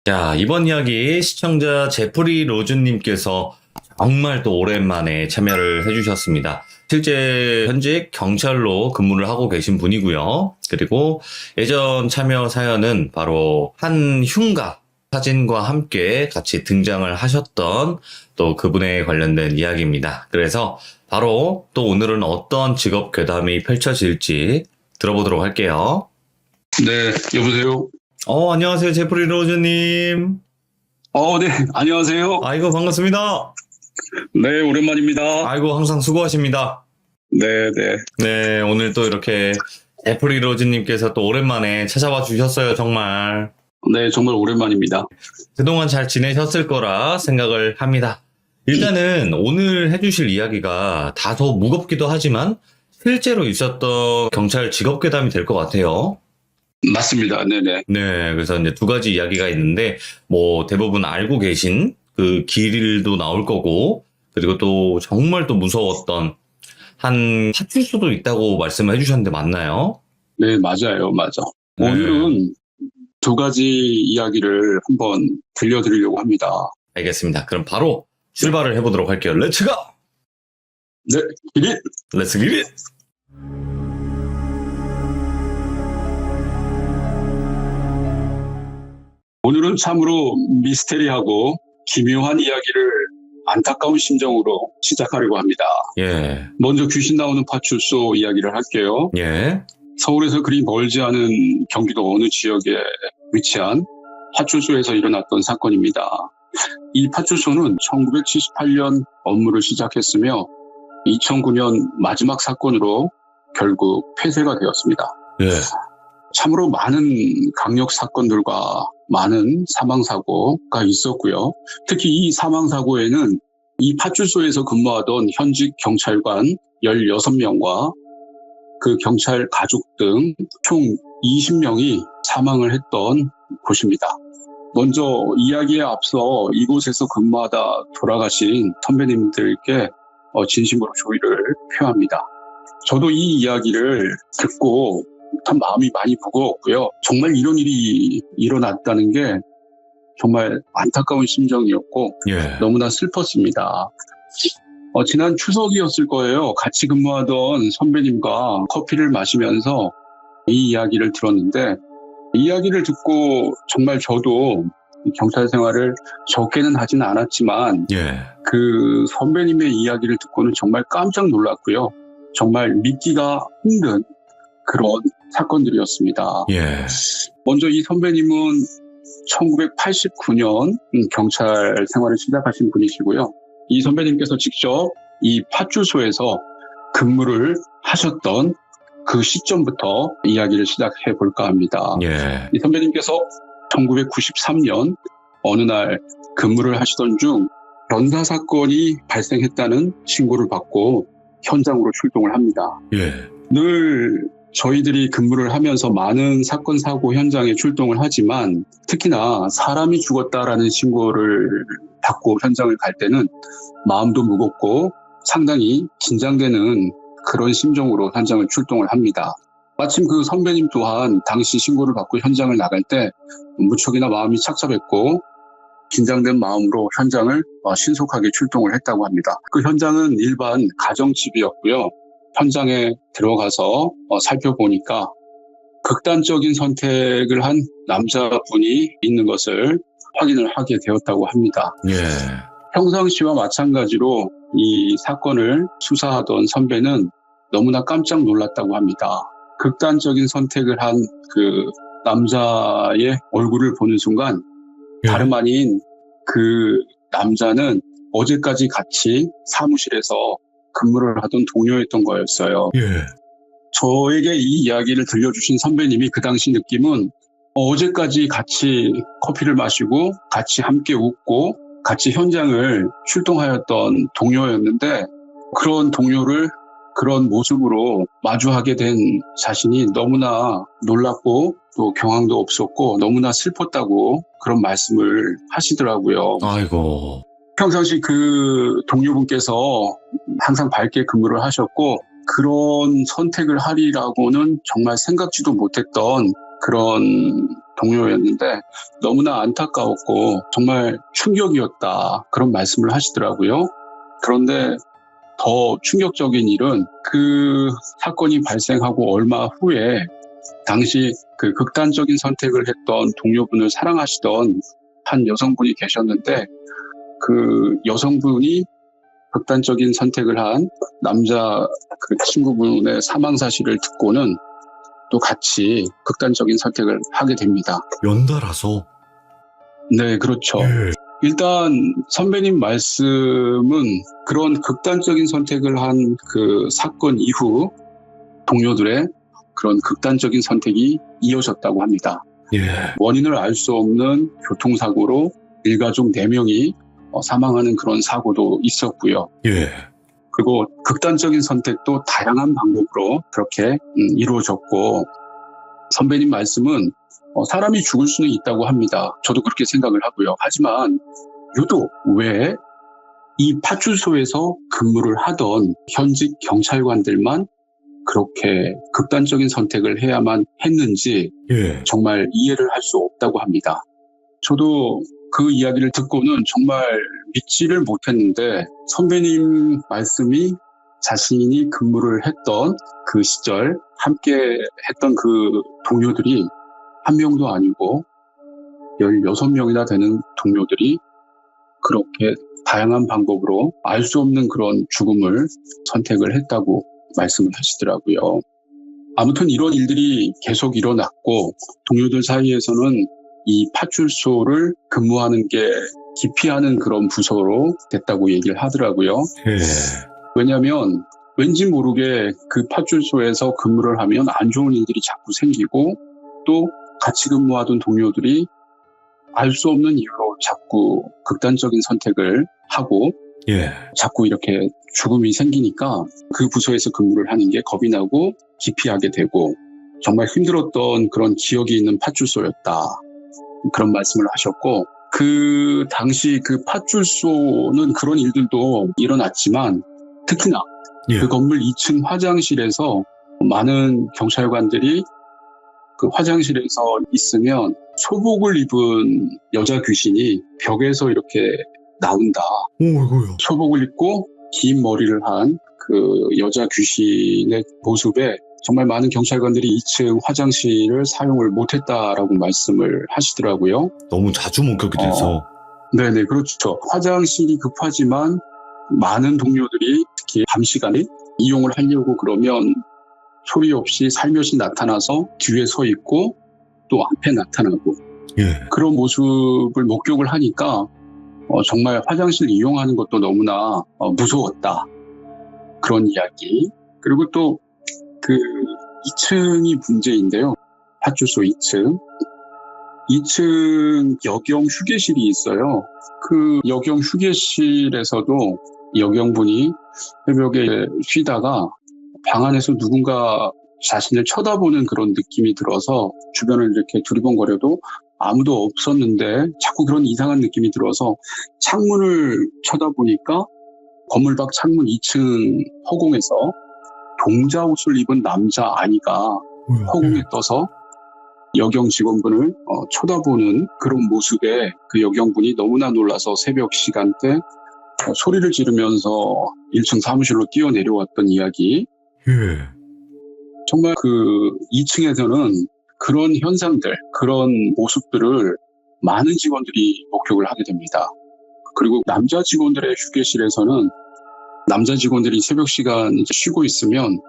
자, 이번 이야기 시청자 제프리 로즈님께서 정말 또 오랜만에 참여를 해주셨습니다. 실제 현직 경찰로 근무를 하고 계신 분이고요. 그리고 예전 참여 사연은 바로 한 흉가 사진과 함께 같이 등장을 하셨던 또 그분에 관련된 이야기입니다. 그래서 바로 또 오늘은 어떤 직업 괴담이 펼쳐질지 들어보도록 할게요. 네, 여보세요? 안녕하세요, 제프리 로즈님. 네, 안녕하세요. 아이고, 반갑습니다. 네, 오랜만입니다. 아이고, 항상 수고하십니다. 네, 네. 네, 오늘 또 이렇게 제프리 로즈님께서 또 오랜만에 찾아와 주셨어요, 정말. 네, 정말 오랜만입니다. 그동안 잘 지내셨을 거라 생각을 합니다. 일단은 오늘 해주실 이야기가 다소 무겁기도 하지만 실제로 있었던 경찰 직업괴담이 될 것 같아요. 맞습니다. 네네. 네, 그래서 이제 두 가지 이야기가 있는데, 뭐, 대부분 알고 계신 그 길도 나올 거고, 그리고 또 정말 또 무서웠던 한 파출소도 있다고 말씀을 해주셨는데 맞나요? 네, 맞아요. 맞아. 네. 오늘은 두 가지 이야기를 한번 들려드리려고 합니다. 알겠습니다. 그럼 바로 출발을 해보도록 할게요. 렛츠 고! 네, 기릿! 렛츠 기릿! 오늘은 참으로 미스테리하고 기묘한 이야기를 안타까운 심정으로 시작하려고 합니다. 예, 먼저 귀신 나오는 파출소 이야기를 할게요. 예, 서울에서 그리 멀지 않은 경기도 어느 지역에 위치한 파출소에서 일어났던 사건입니다. 이 파출소는 1978년 업무를 시작했으며 2009년 마지막 사건으로 결국 폐쇄가 되었습니다. 예, 참으로 많은 강력 사건들과 많은 사망사고가 있었고요. 특히 이 사망사고에는 이 파출소에서 근무하던 현직 경찰관 16명과 그 경찰 가족 등 총 20명이 사망을 했던 곳입니다. 먼저 이야기에 앞서 이곳에서 근무하다 돌아가신 선배님들께 진심으로 조의를 표합니다. 저도 이 이야기를 듣고 참 마음이 많이 무거웠고요. 정말 이런 일이 일어났다는 게 정말 안타까운 심정이었고 예, 너무나 슬펐습니다. 지난 추석이었을 거예요. 같이 근무하던 선배님과 커피를 마시면서 이 이야기를 들었는데 이 이야기를 듣고 정말 저도 경찰 생활을 적게는 하진 않았지만 예, 그 선배님의 이야기를 듣고는 정말 깜짝 놀랐고요. 정말 믿기가 힘든 그런 사건들이었습니다. 예, 먼저 이 선배님은 1989년 경찰 생활을 시작하신 분이시고요. 이 선배님께서 직접 이 파출소에서 근무를 하셨던 그 시점부터 이야기를 시작해 볼까 합니다. 예, 이 선배님께서 1993년 어느 날 근무를 하시던 중 연사 사건이 발생했다는 신고를 받고 현장으로 출동을 합니다. 예, 늘 저희들이 근무를 하면서 많은 사건 사고 현장에 출동을 하지만 특히나 사람이 죽었다라는 신고를 받고 현장을 갈 때는 마음도 무겁고 상당히 긴장되는 그런 심정으로 현장을 출동을 합니다. 마침 그 선배님 또한 당시 신고를 받고 현장을 나갈 때 무척이나 마음이 착잡했고 긴장된 마음으로 현장을 신속하게 출동을 했다고 합니다. 그 현장은 일반 가정집이었고요. 현장에 들어가서 살펴보니까 극단적인 선택을 한 남자분이 있는 것을 확인을 하게 되었다고 합니다. 예, 평상시와 마찬가지로 이 사건을 수사하던 선배는 너무나 깜짝 놀랐다고 합니다. 극단적인 선택을 한 그 남자의 얼굴을 보는 순간 예. 다름 아닌 그 남자는 어제까지 같이 사무실에서 근무를 하던 동료였던 거였어요. 예, 저에게 이 이야기를 들려주신 선배님이 그 당시 느낌은 어제까지 같이 커피를 마시고 같이 함께 웃고 같이 현장을 출동하였던 동료였는데 그런 동료를 그런 모습으로 마주하게 된 자신이 너무나 놀랍고 또 경황도 없었고 너무나 슬펐다고 그런 말씀을 하시더라고요. 아이고, 평상시 그 동료분께서 항상 밝게 근무를 하셨고 그런 선택을 하리라고는 정말 생각지도 못했던 그런 동료였는데 너무나 안타까웠고 정말 충격이었다. 그런 말씀을 하시더라고요. 그런데 더 충격적인 일은 그 사건이 발생하고 얼마 후에 당시 그 극단적인 선택을 했던 동료분을 사랑하시던 한 여성분이 계셨는데 그 여성분이 극단적인 선택을 한 남자 그 친구분의 사망 사실을 듣고는 또 같이 극단적인 선택을 하게 됩니다. 연달아서. 네, 그렇죠. 예. 일단 선배님 말씀은 그런 극단적인 선택을 한 그 사건 이후 동료들의 그런 극단적인 선택이 이어졌다고 합니다. 예. 원인을 알 수 없는 교통사고로 일가족 4명이 사망하는 그런 사고도 있었고요. 예. 그리고 극단적인 선택도 다양한 방법으로 그렇게 이루어졌고 선배님 말씀은 사람이 죽을 수는 있다고 합니다. 저도 그렇게 생각을 하고요. 하지만 유독 왜 이 파출소에서 근무를 하던 현직 경찰관들만 그렇게 극단적인 선택을 해야만 했는지 예. 정말 이해를 할 수 없다고 합니다. 저도 그 이야기를 듣고는 정말 믿지를 못했는데 선배님 말씀이 자신이 근무를 했던 그 시절 함께 했던 그 동료들이 한 명도 아니고 16명이나 되는 동료들이 그렇게 다양한 방법으로 알 수 없는 그런 죽음을 선택을 했다고 말씀을 하시더라고요. 아무튼 이런 일들이 계속 일어났고 동료들 사이에서는 이 파출소를 근무하는 게 기피하는 그런 부서로 됐다고 얘기를 하더라고요. 예. 왜냐하면 왠지 모르게 그 파출소에서 근무를 하면 안 좋은 일들이 자꾸 생기고 또 같이 근무하던 동료들이 알 수 없는 이유로 자꾸 극단적인 선택을 하고 예. 자꾸 이렇게 죽음이 생기니까 그 부서에서 근무를 하는 게 겁이 나고 기피하게 되고 정말 힘들었던 그런 기억이 있는 파출소였다. 그런 말씀을 하셨고 그 당시 그 파출소는 그런 일들도 일어났지만 특히나 예. 그 건물 2층 화장실에서 많은 경찰관들이 그 화장실에서 있으면 소복을 입은 여자 귀신이 벽에서 이렇게 나온다. 오이고요. 소복을 입고 긴 머리를 한 그 여자 귀신의 모습에 정말 많은 경찰관들이 2층 화장실을 사용을 못했다라고 말씀을 하시더라고요. 너무 자주 목격이 돼서. 네네, 그렇죠. 화장실이 급하지만 많은 동료들이 특히 밤 시간에 이용을 하려고 그러면 소리 없이 살며시 나타나서 뒤에 서 있고 또 앞에 나타나고 예. 그런 모습을 목격을 하니까 정말 화장실 이용하는 것도 너무나 무서웠다. 그런 이야기. 그리고 또 그 2층이 문제인데요. 파출소 2층. 2층 여경 휴게실이 있어요. 그 여경 휴게실에서도 여경분이 새벽에 쉬다가 방 안에서 누군가 자신을 쳐다보는 그런 느낌이 들어서 주변을 이렇게 두리번거려도 아무도 없었는데 자꾸 그런 이상한 느낌이 들어서 창문을 쳐다보니까 건물 밖 창문 2층 허공에서 동자 옷을 입은 남자 아이가 허공에 떠서 여경 직원분을 쳐다보는 그런 모습에 그 여경분이 너무나 놀라서 새벽 시간대 소리를 지르면서 1층 사무실로 뛰어내려왔던 이야기. 예. 정말 그 2층에서는 그런 현상들, 그런 모습들을 많은 직원들이 목격을 하게 됩니다. 그리고 남자 직원들의 휴게실에서는 남자 직원들이 새벽 시간 쉬고 있으면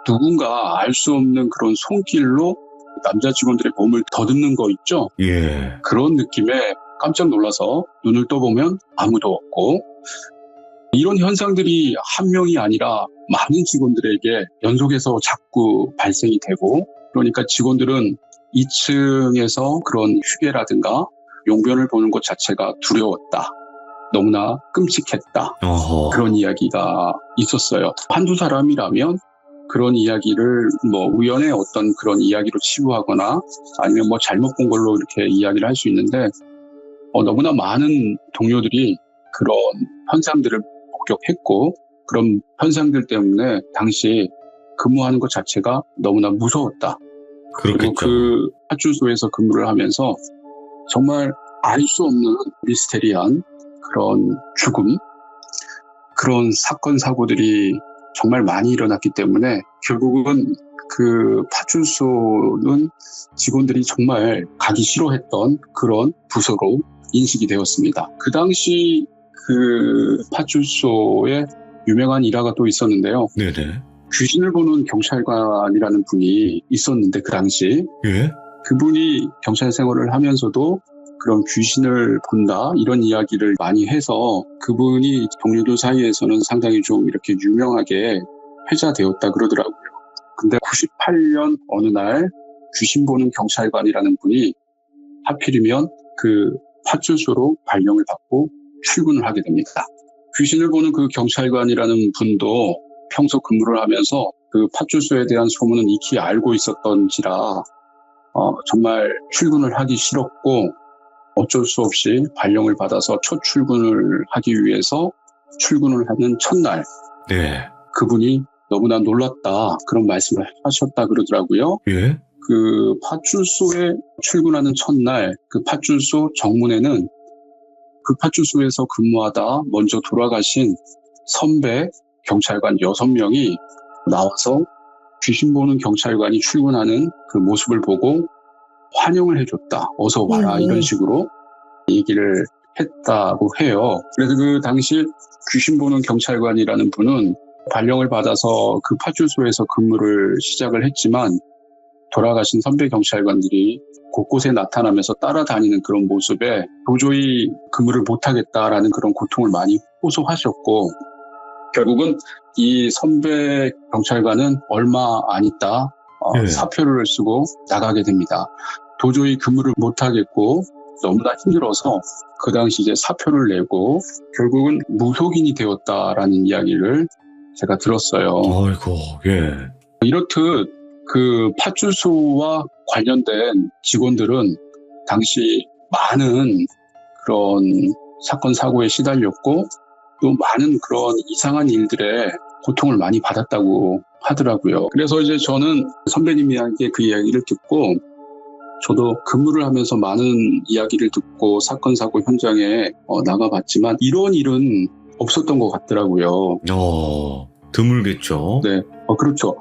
누군가 알 수 없는 그런 손길로 남자 직원들의 몸을 더듬는 거 있죠? 예. 그런 느낌에 깜짝 놀라서 눈을 떠보면 아무도 없고 이런 현상들이 한 명이 아니라 많은 직원들에게 연속해서 자꾸 발생이 되고 그러니까 직원들은 2층에서 그런 휴게라든가 용변을 보는 것 자체가 두려웠다. 너무나 끔찍했다. 어허. 그런 이야기가 있었어요. 한두 사람이라면 그런 이야기를 뭐 우연의 어떤 그런 이야기로 치부하거나 아니면 뭐 잘못 본 걸로 이렇게 이야기를 할 수 있는데 너무나 많은 동료들이 그런 현상들을 목격했고 그런 현상들 때문에 당시 근무하는 것 자체가 너무나 무서웠다. 그리고 그렇겠죠. 그 파출소에서 근무를 하면서 정말 알 수 없는 미스테리한 그런 죽음, 그런 사건, 사고들이 정말 많이 일어났기 때문에 결국은 그 파출소는 직원들이 정말 가기 싫어했던 그런 부서로 인식이 되었습니다. 그 당시 그 파출소에 유명한 일화가 또 있었는데요. 네네. 귀신을 보는 경찰관이라는 분이 있었는데 그 당시 예? 그분이 경찰 생활을 하면서도 그런 귀신을 본다 이런 이야기를 많이 해서 그분이 동료들 사이에서는 상당히 좀 이렇게 유명하게 회자되었다 그러더라고요. 근데 98년 어느 날 귀신 보는 경찰관이라는 분이 하필이면 그 파출소로 발령을 받고 출근을 하게 됩니다. 귀신을 보는 그 경찰관이라는 분도 평소 근무를 하면서 그 파출소에 대한 소문은 익히 알고 있었던지라 정말 출근을 하기 싫었고 어쩔 수 없이 발령을 받아서 첫 출근을 하기 위해서 출근을 하는 첫날 네. 그분이 너무나 놀랐다 그런 말씀을 하셨다 그러더라고요. 예? 그 파출소에 출근하는 첫날 그 파출소 정문에는 그 파출소에서 근무하다 먼저 돌아가신 선배 경찰관 6명이 나와서 귀신 보는 경찰관이 출근하는 그 모습을 보고 환영을 해줬다. 어서 와라. 이런 식으로 얘기를 했다고 해요. 그래서 그 당시 귀신 보는 경찰관이라는 분은 발령을 받아서 그 파출소에서 근무를 시작을 했지만 돌아가신 선배 경찰관들이 곳곳에 나타나면서 따라다니는 그런 모습에 도저히 근무를 못하겠다라는 그런 고통을 많이 호소하셨고 결국은 이 선배 경찰관은 얼마 안 있다 사표를 쓰고 나가게 됩니다. 도저히 근무를 못하겠고 너무나 힘들어서 그 당시 이제 사표를 내고 결국은 무속인이 되었다라는 이야기를 제가 들었어요. 아이고, 예. 이렇듯 그 파출소와 관련된 직원들은 당시 많은 그런 사건 사고에 시달렸고 또 많은 그런 이상한 일들에 고통을 많이 받았다고 하더라고요. 그래서 이제 저는 선배님에게 그 이야기를 듣고 저도 근무를 하면서 많은 이야기를 듣고 사건 사고 현장에 나가봤지만 이런 일은 없었던 것 같더라고요. 드물겠죠. 네, 그렇죠.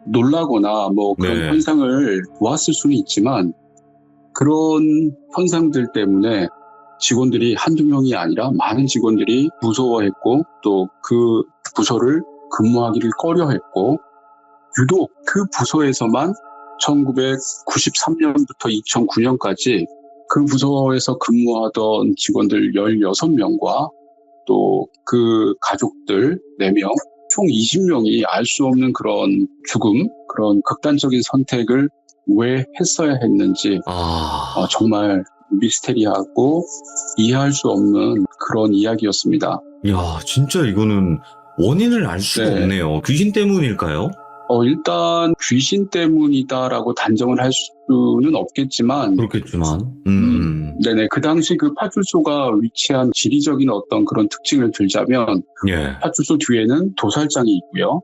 놀라거나 뭐 그런 네. 현상을 보았을 수는 있지만 그런 현상들 때문에 직원들이 한두 명이 아니라 많은 직원들이 무서워했고 또 그 부서를 근무하기를 꺼려했고 유독 그 부서에서만 1993년부터 2009년까지 그 부서에서 근무하던 직원들 16명과 또 그 가족들 4명, 총 20명이 알 수 없는 그런 죽음, 그런 극단적인 선택을 왜 했어야 했는지 정말 미스테리하고 이해할 수 없는 그런 이야기였습니다. 야, 진짜 이거는 원인을 알 수가 없네요. 귀신 때문일까요? 일단 귀신 때문이다라고 단정을 할 수는 없겠지만 그렇겠지만, 네네. 그 당시 그 파출소가 위치한 지리적인 어떤 그런 특징을 들자면 예. 파출소 뒤에는 도살장이 있고요.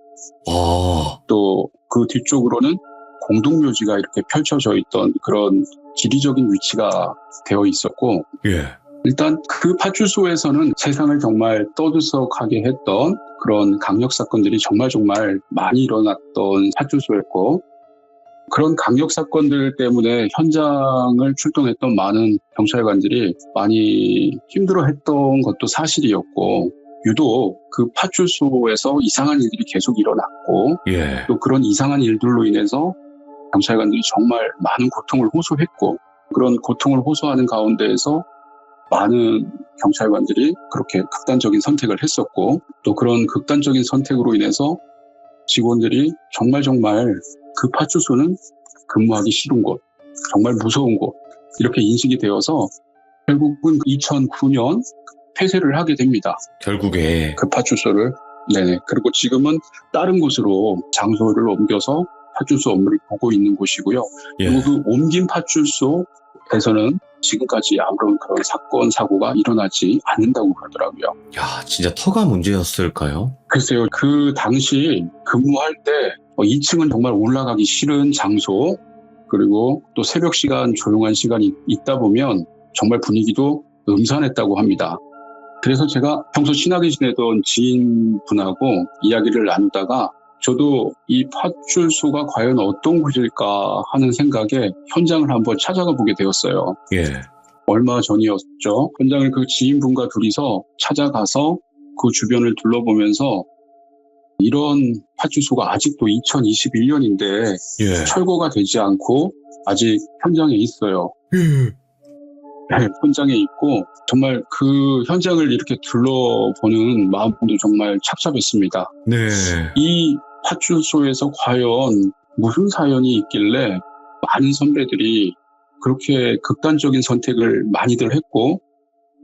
또 그 뒤쪽으로는 공동묘지가 이렇게 펼쳐져 있던 그런 지리적인 위치가 되어 있었고 예. 일단 그 파출소에서는 세상을 정말 떠들썩하게 했던 그런 강력 사건들이 정말 많이 일어났던 파출소였고 그런 강력 사건들 때문에 현장을 출동했던 많은 경찰관들이 많이 힘들어했던 것도 사실이었고 유독 그 파출소에서 이상한 일들이 계속 일어났고 또 그런 이상한 일들로 인해서 경찰관들이 정말 많은 고통을 호소했고 그런 고통을 호소하는 가운데에서 많은 경찰관들이 그렇게 극단적인 선택을 했었고 또 그런 극단적인 선택으로 인해서 직원들이 정말 그 파출소는 근무하기 싫은 곳, 정말 무서운 곳 이렇게 인식이 되어서 결국은 2009년 폐쇄를 하게 됩니다. 결국에 그 파출소를. 네네. 그리고 지금은 다른 곳으로 장소를 옮겨서 파출소 업무를 보고 있는 곳이고요. 그리고 그 옮긴 파출소에서는 지금까지 아무런 그런 사건, 사고가 일어나지 않는다고 그러더라고요. 야, 진짜 터가 문제였을까요? 글쎄요, 그 당시 근무할 때 2층은 정말 올라가기 싫은 장소, 그리고 또 새벽 시간 조용한 시간이 있다 보면 정말 분위기도 음산했다고 합니다. 그래서 제가 평소 친하게 지내던 지인분하고 이야기를 나누다가 저도 이 파출소가 과연 어떤 곳일까 하는 생각에 현장을 한번 찾아가 보게 되었어요. 예. 얼마 전이었죠. 현장을 그 지인분과 둘이서 찾아가서 그 주변을 둘러보면서 이런 파출소가 아직도 2021년인데 예. 철거가 되지 않고 아직 현장에 있어요. 네, 현장에 있고 정말 그 현장을 이렇게 둘러보는 마음도 정말 착잡했습니다. 네. 이 파출소에서 과연 무슨 사연이 있길래 많은 선배들이 그렇게 극단적인 선택을 많이들 했고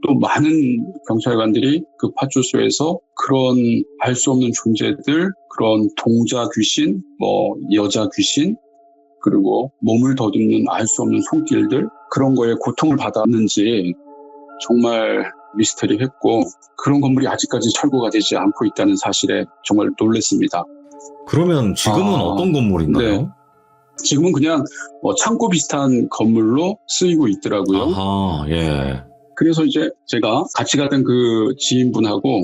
또 많은 경찰관들이 그 파출소에서 그런 알 수 없는 존재들, 그런 동자 귀신, 여자 귀신, 그리고 몸을 더듬는 알 수 없는 손길들 그런 거에 고통을 받았는지 정말 미스테리했고 그런 건물이 아직까지 철거가 되지 않고 있다는 사실에 정말 놀랐습니다. 그러면 지금은 어떤 건물인가요? 네. 지금은 그냥 창고 비슷한 건물로 쓰이고 있더라고요. 아하, 예. 그래서 이제 제가 같이 갔던 그 지인분하고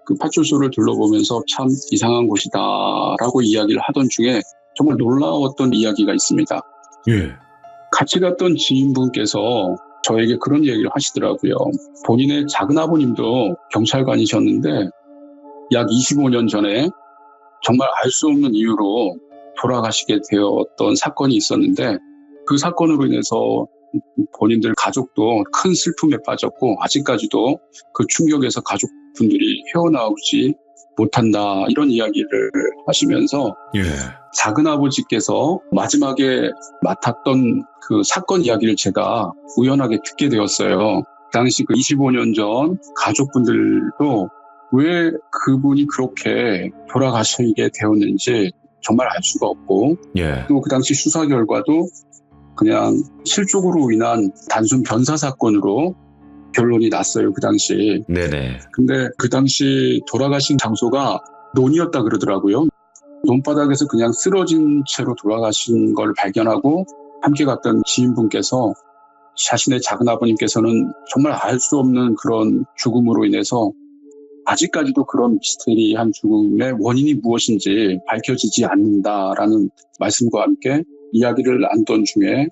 그 파출소를 둘러보면서 참 이상한 곳이다라고 이야기를 하던 중에 정말 놀라웠던 이야기가 있습니다. 예. 같이 갔던 지인분께서 저에게 그런 얘기를 하시더라고요. 본인의 작은 아버님도 경찰관이셨는데 약 25년 전에 정말 알 수 없는 이유로 돌아가시게 되었던 사건이 있었는데 그 사건으로 인해서 본인들 가족도 큰 슬픔에 빠졌고 아직까지도 그 충격에서 가족분들이 헤어나오지 못한다 이런 이야기를 하시면서 예. 작은아버지께서 마지막에 맡았던 그 사건 이야기를 제가 우연하게 듣게 되었어요. 당시 그 25년 전 가족분들도 왜 그분이 그렇게 돌아가시게 되었는지 정말 알 수가 없고 예. 또 그 당시 수사 결과도 그냥 실족으로 인한 단순 변사 사건으로 결론이 났어요. 그 당시. 네네. 근데 그 당시 돌아가신 장소가 논이었다 그러더라고요. 논바닥에서 그냥 쓰러진 채로 돌아가신 걸 발견하고 함께 갔던 지인분께서 자신의 작은 아버님께서는 정말 알 수 없는 그런 죽음으로 인해서 아직까지도 그런 미스테리한 죽음의 원인이 무엇인지 밝혀지지 않는다라는 말씀과 함께 이야기를 나누던 중에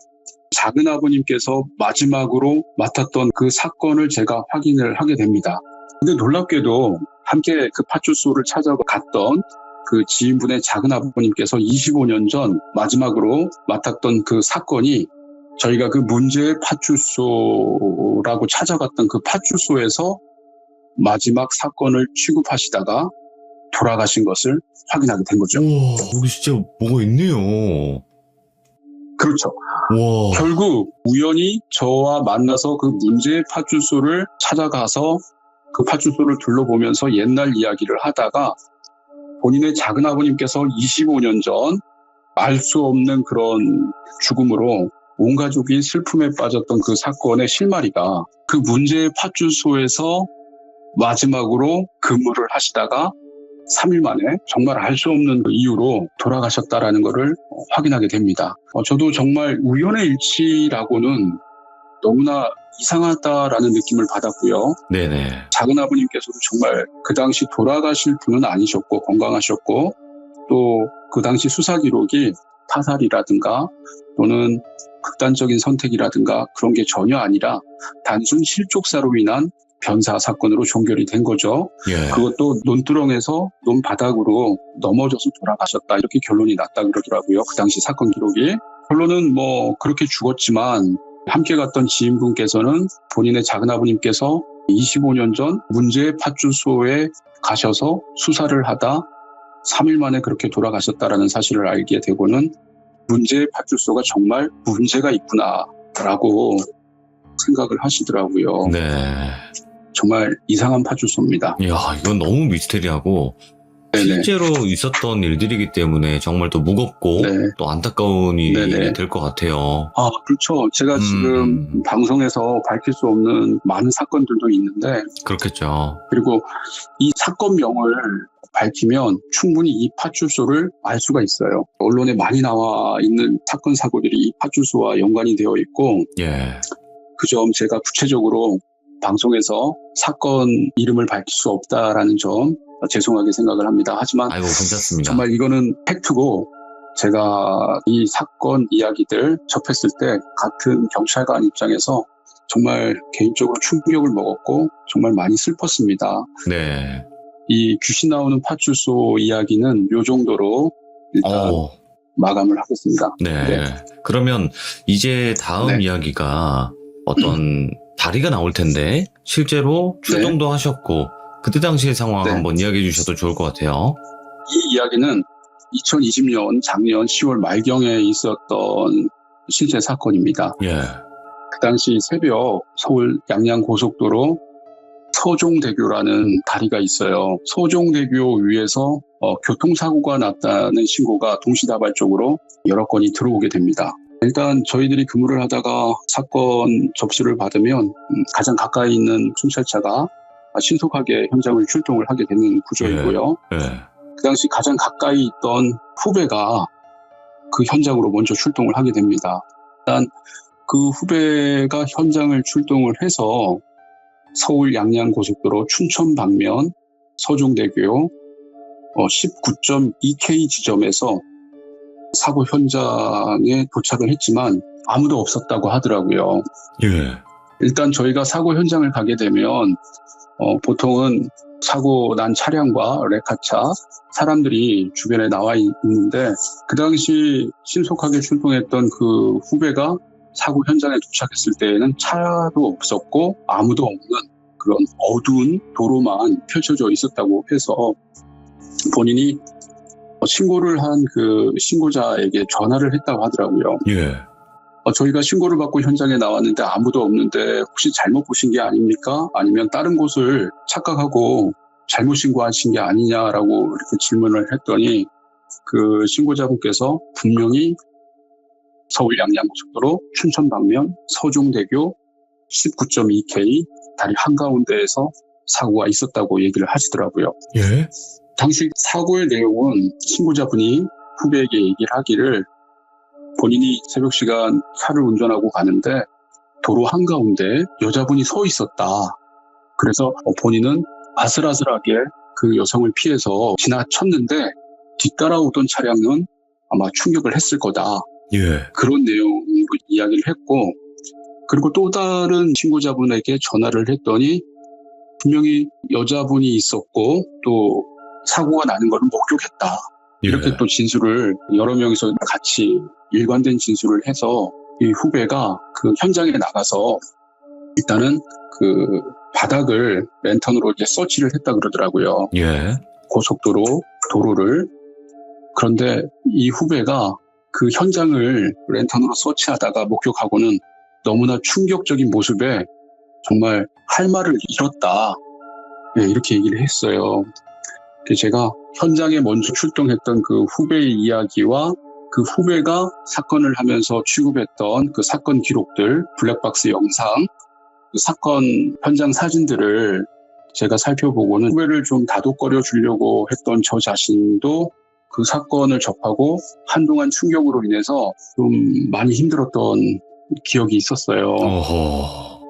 작은 아버님께서 마지막으로 맡았던 그 사건을 제가 확인을 하게 됩니다. 근데 놀랍게도 함께 그 파출소를 찾아갔던 그 지인분의 작은 아버님께서 25년 전 마지막으로 맡았던 그 사건이 저희가 그 문제의 파출소라고 찾아갔던 그 파출소에서 마지막 사건을 취급하시다가 돌아가신 것을 확인하게 된 거죠. 우와, 여기 진짜 뭐가 있네요. 그렇죠. 와. 결국 우연히 저와 만나서 그 문제의 파출소를 찾아가서 그 파출소를 둘러보면서 옛날 이야기를 하다가 본인의 작은 아버님께서 25년 전 알 수 없는 그런 죽음으로 온 가족이 슬픔에 빠졌던 그 사건의 실마리가 그 문제의 파출소에서 마지막으로 근무를 하시다가 3일 만에 정말 알 수 없는 이유로 돌아가셨다라는 것을 확인하게 됩니다. 저도 정말 우연의 일치라고는 너무나 이상하다라는 느낌을 받았고요. 네네. 작은 아버님께서도 정말 그 당시 돌아가실 분은 아니셨고 건강하셨고 또 그 당시 수사 기록이 타살이라든가 또는 극단적인 선택이라든가 그런 게 전혀 아니라 단순 실족사로 인한 변사 사건으로 종결이 된 거죠. 예. 그것도 논두렁에서 논바닥으로 넘어져서 돌아가셨다 이렇게 결론이 났다 그러더라고요. 그 당시 사건 기록이. 결론은 그렇게 죽었지만 함께 갔던 지인분께서는 본인의 작은아버님께서 25년 전 문제의 파출소에 가셔서 수사를 하다 3일 만에 그렇게 돌아가셨다라는 사실을 알게 되고는 문제의 파출소가 정말 문제가 있구나라고 생각을 하시더라고요. 네. 정말 이상한 파출소입니다. 이야, 이건 너무 미스테리하고 네네. 실제로 있었던 일들이기 때문에 정말 또 무겁고 네. 또 안타까운 일이 네네. 될 것 같아요. 아, 그렇죠. 제가 지금 방송에서 밝힐 수 없는 많은 사건들도 있는데 그렇겠죠. 그리고 이 사건명을 밝히면 충분히 이 파출소를 알 수가 있어요. 언론에 많이 나와 있는 사건 사고들이 이 파출소와 연관이 되어 있고 예. 그 점 제가 구체적으로 방송에서 사건 이름을 밝힐 수 없다라는 점 죄송하게 생각을 합니다. 하지만 아이고, 괜찮습니다. 정말 이거는 팩트고 제가 이 사건 이야기들 접했을 때 같은 경찰관 입장에서 정말 개인적으로 충격을 먹었고 정말 많이 슬펐습니다. 네. 이 귀신 나오는 파출소 이야기는 요 정도로 일단 마감을 하겠습니다. 네. 네. 그러면 이제 다음 네. 이야기가 어떤 다리가 나올 텐데 실제로 출동도 하셨고 그때 당시의 상황 네. 한번 이야기해 주셔도 좋을 것 같아요. 이 이야기는 2020년 작년 10월 말경에 있었던 실제 사건입니다. 예. 그 당시 새벽 서울 양양고속도로 서종대교라는 다리가 있어요. 서종대교 위에서 교통사고가 났다는 신고가 동시다발적으로 여러 건이 들어오게 됩니다. 일단 저희들이 근무를 하다가 사건 접수를 받으면 가장 가까이 있는 순찰차가 신속하게 현장을 출동을 하게 되는 구조이고요. 예. 그 당시 가장 가까이 있던 후배가 그 현장으로 먼저 출동을 하게 됩니다. 일단 그 후배가 현장을 출동을 해서 서울 양양고속도로 춘천 방면 서종대교 19.2K 지점에서 사고 현장에 도착을 했지만 아무도 없었다고 하더라고요. 예. 일단 저희가 사고 현장을 가게 되면 보통은 사고 난 차량과 레카차, 사람들이 주변에 나와 있는데 그 당시 신속하게 출동했던 그 후배가 사고 현장에 도착했을 때에는 차도 없었고 아무도 없는 그런 어두운 도로만 펼쳐져 있었다고 해서 본인이 신고를 한 그 신고자에게 전화를 했다고 하더라고요. 예. 저희가 신고를 받고 현장에 나왔는데 아무도 없는데 혹시 잘못 보신 게 아닙니까? 아니면 다른 곳을 착각하고 잘못 신고하신 게 아니냐라고 이렇게 질문을 했더니 그 신고자분께서 분명히 서울 양양고속도로 춘천 방면 서종대교 19.2K 다리 한가운데에서 사고가 있었다고 얘기를 하시더라고요. 예. 당시 사고의 내용은 신고자분이 후배에게 얘기를 하기를 본인이 새벽 시간 차를 운전하고 가는데 도로 한가운데 여자분이 서 있었다. 그래서 본인은 아슬아슬하게 그 여성을 피해서 지나쳤는데 뒤따라오던 차량은 아마 충격을 했을 거다. 예. 그런 내용으로 이야기를 했고 그리고 또 다른 신고자분에게 전화를 했더니 분명히 여자분이 있었고 또 사고가 나는 것을 목격했다. 이렇게 또 진술을 여러 명이서 같이 일관된 진술을 해서 이 후배가 그 현장에 나가서 일단은 그 바닥을 랜턴으로 이제 서치를 했다 그러더라고요. 예. 도로를. 그런데 이 후배가 그 현장을 랜턴으로 서치하다가 목격하고는 너무나 충격적인 모습에 정말 할 말을 잃었다. 네, 이렇게 얘기를 했어요. 제가 현장에 먼저 출동했던 그 후배의 이야기와 그 후배가 사건을 하면서 취급했던 그 사건 기록들, 블랙박스 영상, 그 사건 현장 사진들을 제가 살펴보고는 후배를 좀 다독거려 주려고 했던 저 자신도 그 사건을 접하고 한동안 충격으로 인해서 좀 많이 힘들었던 기억이 있었어요. 어허.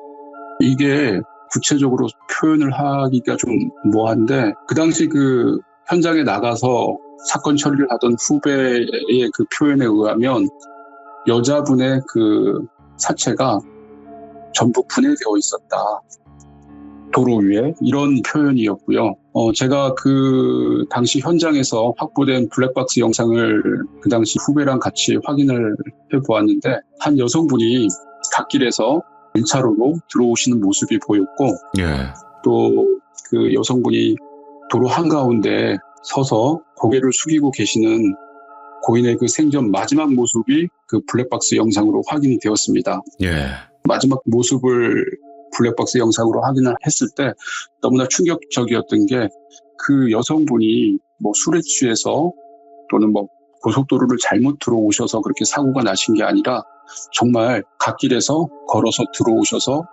이게 구체적으로 표현을 하기가 좀 뭐한데 그 당시 그 현장에 나가서 사건 처리를 하던 후배의 그 표현에 의하면 여자분의 그 사체가 전부 분해되어 있었다. 도로 위에 이런 표현이었고요. 제가 그 당시 현장에서 확보된 블랙박스 영상을 그 당시 후배랑 같이 확인을 해보았는데 한 여성분이 갓길에서 1차로로 들어오시는 모습이 보였고 예. 또 그 여성분이 도로 한가운데 서서 고개를 숙이고 계시는 고인의 그 생전 마지막 모습이 그 블랙박스 영상으로 확인이 되었습니다. 예. 마지막 모습을 블랙박스 영상으로 확인을 했을 때 너무나 충격적이었던 게 그 여성분이 뭐 술에 취해서 또는 뭐 고속도로를 잘못 들어오셔서 그렇게 사고가 나신 게 아니라 정말 갓길에서 걸어서 들어오셔서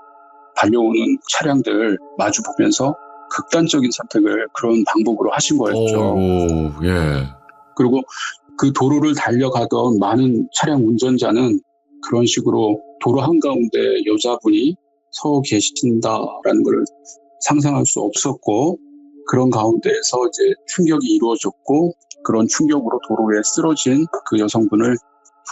달려오는 차량들 마주 보면서 극단적인 선택을 그런 방법으로 하신 거였죠. 오, 예. 그리고 그 도로를 달려가던 많은 차량 운전자는 그런 식으로 도로 한가운데 여자분이 서 계신다라는 걸 상상할 수 없었고, 그런 가운데에서 이제 충격이 이루어졌고, 그런 충격으로 도로에 쓰러진 그 여성분을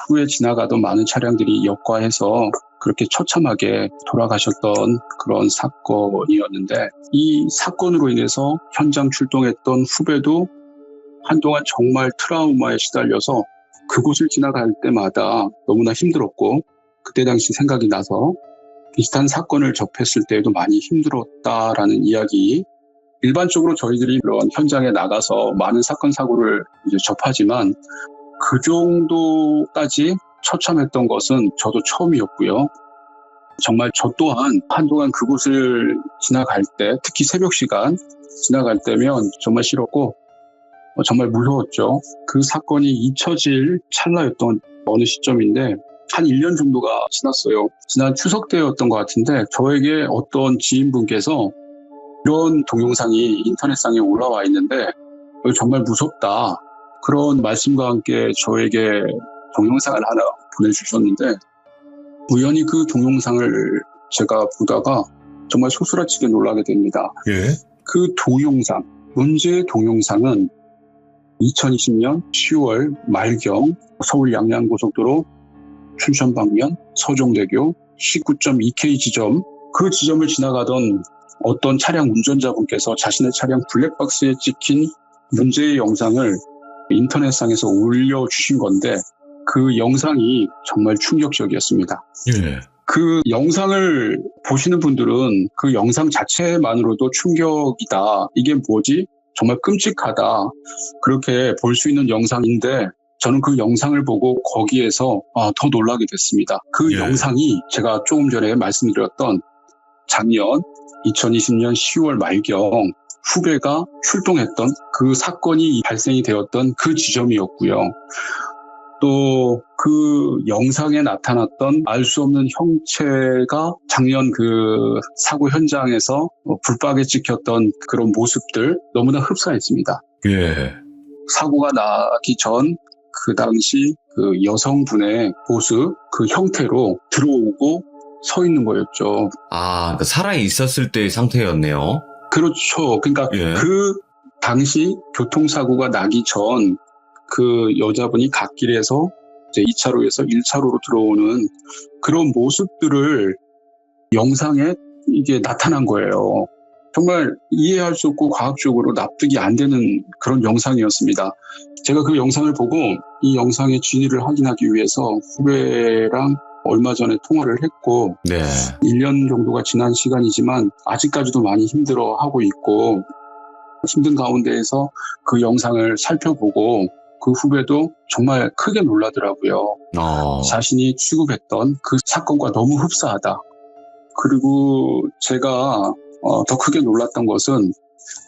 후에 지나가던 많은 차량들이 역과해서 그렇게 처참하게 돌아가셨던 그런 사건이었는데, 이 사건으로 인해서 현장 출동했던 후배도 한동안 정말 트라우마에 시달려서 그곳을 지나갈 때마다 너무나 힘들었고, 그때 당시 생각이 나서 비슷한 사건을 접했을 때에도 많이 힘들었다라는 이야기. 일반적으로 저희들이 그런 현장에 나가서 많은 사건 사고를 이제 접하지만 그 정도까지 처참했던 것은 저도 처음이었고요. 정말 저 또한 한동안 그곳을 지나갈 때, 특히 새벽 시간 지나갈 때면 정말 싫었고 정말 무서웠죠. 그 사건이 잊혀질 찰나였던 어느 시점인데 한 1년 정도가 지났어요. 지난 추석 때였던 것 같은데 저에게 어떤 지인분께서 이런 동영상이 인터넷상에 올라와 있는데 정말 무섭다. 그런 말씀과 함께 저에게 동영상을 하나 보내주셨는데 우연히 그 동영상을 제가 보다가 정말 소스라치게 놀라게 됩니다. 예. 그 동영상, 문제의 동영상은 2020년 10월 말경 서울 양양고속도로 춘천 방면 서종대교 19.2K 지점, 그 지점을 지나가던 어떤 차량 운전자분께서 자신의 차량 블랙박스에 찍힌 문제의 영상을 인터넷상에서 올려주신 건데 그 영상이 정말 충격적이었습니다. 예. 그 영상을 보시는 분들은 그 영상 자체만으로도 충격이다. 이게 뭐지? 정말 끔찍하다. 그렇게 볼 수 있는 영상인데 저는 그 영상을 보고 거기에서 더 놀라게 됐습니다. 그 예. 영상이 제가 조금 전에 말씀드렸던 작년 2020년 10월 말경 후배가 출동했던 그 사건이 발생이 되었던 그 지점이었고요. 또 그 영상에 나타났던 알 수 없는 형체가 작년 그 사고 현장에서 불박에 찍혔던 그런 모습들 너무나 흡사했습니다. 예. 사고가 나기 전 그 당시 그 여성분의 모습, 그 형태로 들어오고 서 있는 거였죠. 아, 살아 있었을 때의 상태였네요. 그렇죠. 그러니까 예. 그 당시 교통사고가 나기 전 그 여자분이 갓길에서 이제 2차로에서 1차로로 들어오는 그런 모습들을 영상에 이게 나타난 거예요. 정말 이해할 수 없고 과학적으로 납득이 안 되는 그런 영상이었습니다. 제가 그 영상을 보고 이 영상의 진위를 확인하기 위해서 후배랑 얼마 전에 통화를 했고 네. 1년 정도가 지난 시간이지만 아직까지도 많이 힘들어하고 있고 힘든 가운데에서 그 영상을 살펴보고 그 후배도 정말 크게 놀라더라고요. 자신이 취급했던 그 사건과 너무 흡사하다. 그리고 제가 더 크게 놀랐던 것은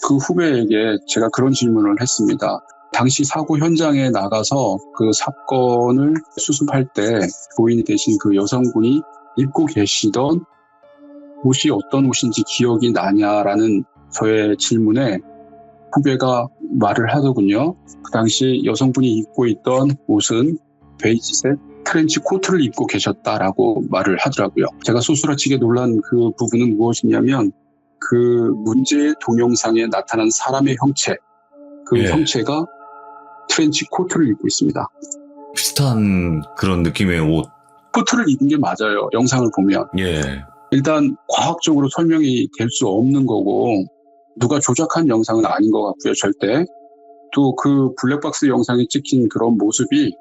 그 후배에게 제가 그런 질문을 했습니다. 당시 사고 현장에 나가서 그 사건을 수습할 때 고인이 되신 그 여성분이 입고 계시던 옷이 어떤 옷인지 기억이 나냐라는 저의 질문에 후배가 말을 하더군요. 그 당시 여성분이 입고 있던 옷은 베이지색 트렌치 코트를 입고 계셨다라고 말을 하더라고요. 제가 소스라치게 놀란 그 부분은 무엇이냐면 그 문제의 동영상에 나타난 사람의 형체, 그 예. 형체가 트렌치 코트를 입고 있습니다. 비슷한 그런 느낌의 옷. 코트를 입은 게 맞아요. 영상을 보면. 예. 일단 과학적으로 설명이 될 수 없는 거고 누가 조작한 영상은 아닌 것 같고요. 절대. 또 그 블랙박스 영상에 찍힌 그런 모습이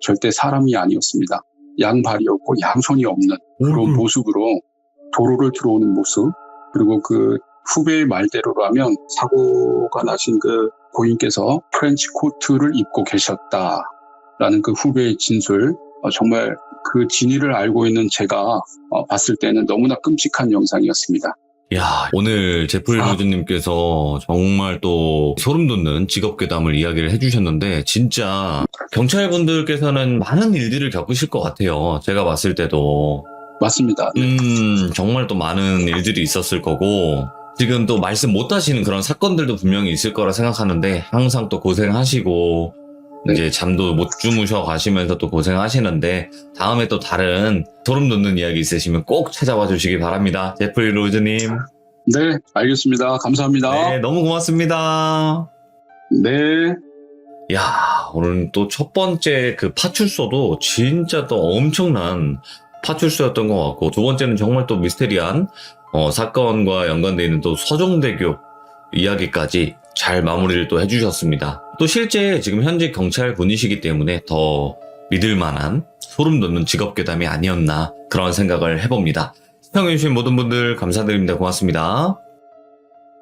절대 사람이 아니었습니다. 양발이었고 양손이 없는 그런 모습으로 도로를 들어오는 모습. 그리고 그 후배의 말대로라면 사고가 나신 그 고인께서 프렌치 코트를 입고 계셨다라는 그 후배의 진술. 정말 그 진위를 알고 있는 제가 봤을 때는 너무나 끔찍한 영상이었습니다. 야, 오늘 제프리 로즈님께서 정말 또 소름 돋는 직업괴담을 이야기를 해주셨는데 진짜 경찰분들께서는 많은 일들을 겪으실 것 같아요. 제가 봤을 때도. 맞습니다. 정말 또 많은 일들이 있었을 거고 지금 또 말씀 못 하시는 그런 사건들도 분명히 있을 거라 생각하는데 항상 또 고생하시고 네. 이제 잠도 못 주무셔 가시면서 또 고생하시는데 다음에 또 다른 소름 돋는 이야기 있으시면 꼭 찾아와 주시기 바랍니다. 제프리 로즈님. 네, 알겠습니다. 감사합니다. 네, 너무 고맙습니다. 네. 야, 오늘 또 첫 번째 그 파출소도 진짜 또 엄청난 파출소였던 것 같고, 두 번째는 정말 또 미스테리한 사건과 연관되어 있는 또 서종대교 이야기까지 잘 마무리를 또 해주셨습니다. 또 실제 지금 현직 경찰 분이시기 때문에 더 믿을 만한 소름 돋는 직업괴담이 아니었나 그런 생각을 해봅니다. 시청해주신 모든 분들 감사드립니다. 고맙습니다.